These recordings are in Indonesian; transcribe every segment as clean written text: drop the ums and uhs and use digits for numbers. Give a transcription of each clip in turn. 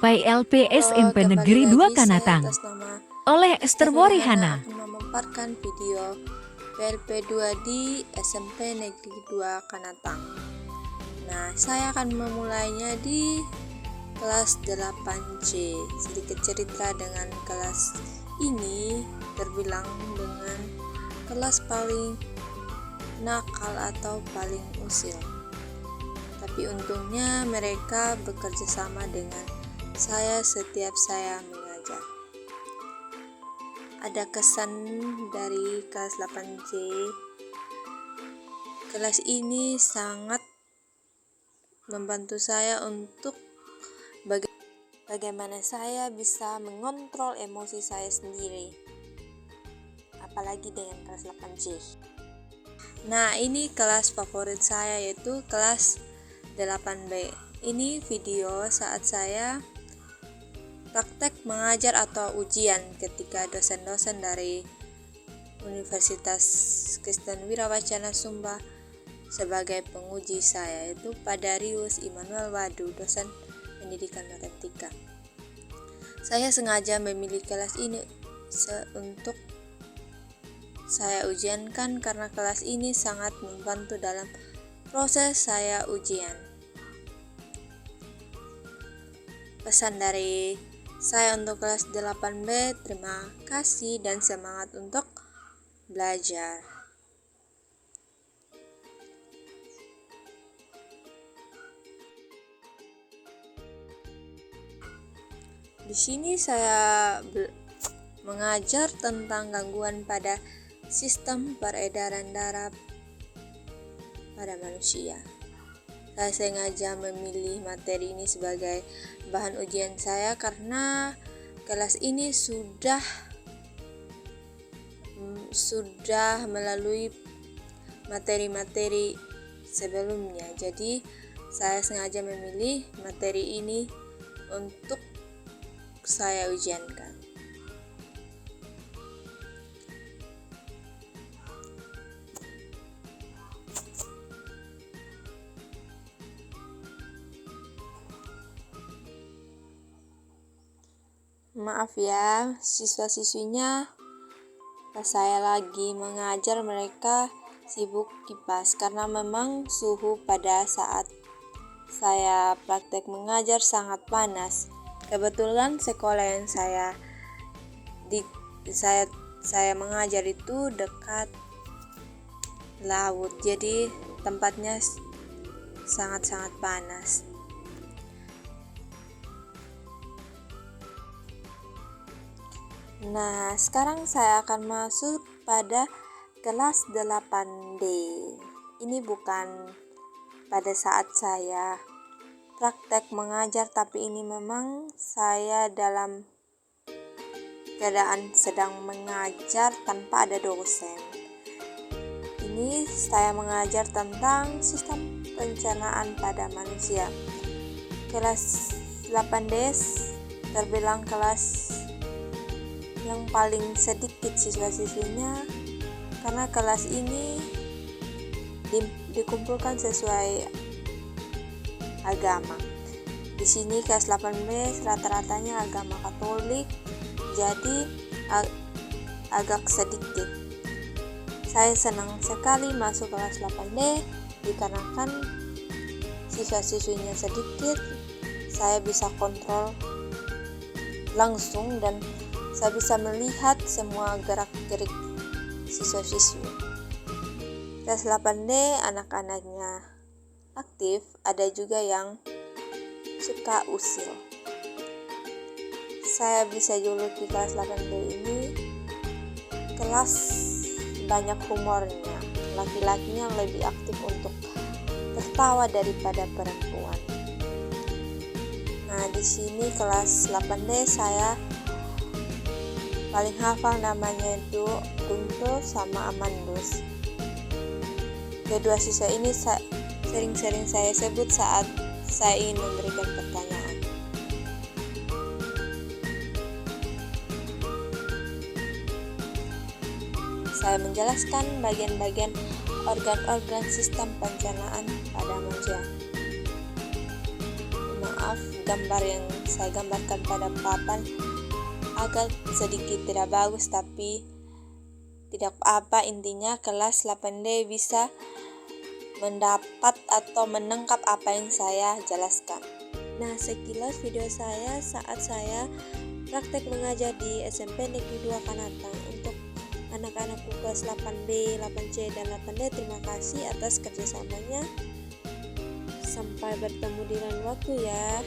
Mencapai LP Halo, SMP kembali Negeri 2 lagi saya Kanatang atas nama oleh Esther Wihana Worihana. akan memaparkan video PLP 2 di SMP Negeri 2 Kanatang. Nah, saya akan memulainya di kelas 8C. Sedikit cerita dengan kelas ini terbilang dengan kelas paling nakal atau paling usil. Tapi untungnya mereka bekerja sama dengan saya setiap saya mengajar. Ada kesan dari kelas 8C. Kelas ini sangat membantu saya untuk bagaimana saya bisa mengontrol emosi saya sendiri. Apalagi dengan kelas 8C. Nah, ini kelas favorit saya yaitu kelas 8B. Ini video saat saya praktek mengajar atau ujian ketika dosen-dosen dari Universitas Kristen Wirabacana Sumba sebagai penguji saya, yaitu Pak Darius Immanuel Wadu, dosen pendidikan matematika. Saya sengaja memilih kelas ini untuk saya ujiankan karena kelas ini sangat membantu dalam proses saya ujian. Pesan dari saya untuk kelas 8B, terima kasih dan semangat untuk belajar. Di sini saya mengajar tentang gangguan pada sistem peredaran darah pada manusia. Saya sengaja memilih materi ini sebagai bahan ujian saya karena kelas ini sudah melalui materi-materi sebelumnya. Jadi saya sengaja memilih materi ini untuk saya ujiankan. Maaf ya, siswa-siswinya pas saya lagi mengajar mereka sibuk kipas karena memang suhu pada saat saya praktek mengajar sangat panas. Kebetulan sekolah yang saya mengajar itu dekat laut, jadi tempatnya sangat-sangat panas. Nah, sekarang saya akan masuk pada kelas 8D. Ini bukan pada saat saya praktek mengajar, tapi ini memang saya dalam keadaan sedang mengajar tanpa ada dosen. Ini saya mengajar tentang sistem pencernaan pada manusia. Kelas 8D terbilang kelas yang paling sedikit siswa-siswinya karena kelas ini dikumpulkan sesuai agama. Di sini kelas 8B rata-ratanya agama Katolik, jadi agak sedikit. Saya senang sekali masuk kelas 8D dikarenakan siswa-siswinya sedikit, saya bisa kontrol langsung dan saya bisa melihat semua gerak-gerik siswa-siswi. Kelas 8D anak-anaknya aktif, ada juga yang suka usil. Saya bisa juluki kelas 8D ini kelas banyak humornya. Laki-lakinya lebih aktif untuk tertawa daripada perempuan. Nah, di sini kelas 8D saya paling hafal namanya itu Guntur sama Amandus. Kedua siswa ini sering-sering saya sebut saat saya ingin memberikan pertanyaan. Saya menjelaskan bagian-bagian organ-organ sistem pencernaan pada manusia. Maaf, gambar yang saya gambarkan pada papan agak sedikit tidak bagus, tapi tidak apa, intinya kelas 8D bisa mendapat atau menangkap apa yang saya jelaskan. Nah, sekilas video saya saat saya praktek mengajar di SMP Negeri 2 Kanatang untuk anak-anakku kelas 8B, 8C, dan 8D. Terima kasih atas kerjasamanya. Sampai bertemu di lain waktu ya.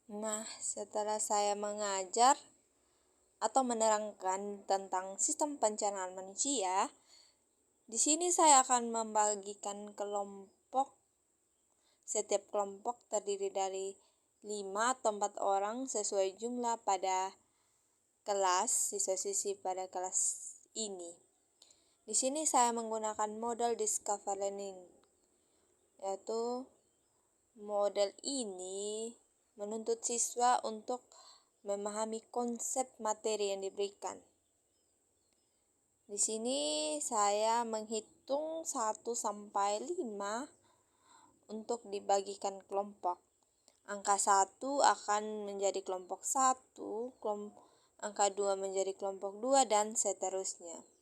Nah, setelah saya mengajar atau menerangkan tentang sistem pencernaan manusia, di sini saya akan membagikan kelompok. Setiap kelompok terdiri dari 5 atau 4 orang sesuai jumlah pada kelas, siswa-siswi pada kelas ini. Di sini saya menggunakan model Discover Learning, yaitu model ini menuntut siswa untuk memahami konsep materi yang diberikan. Di sini saya menghitung 1 sampai 5 untuk dibagikan kelompok. Angka 1 akan menjadi kelompok 1, angka 2 menjadi kelompok 2, dan seterusnya.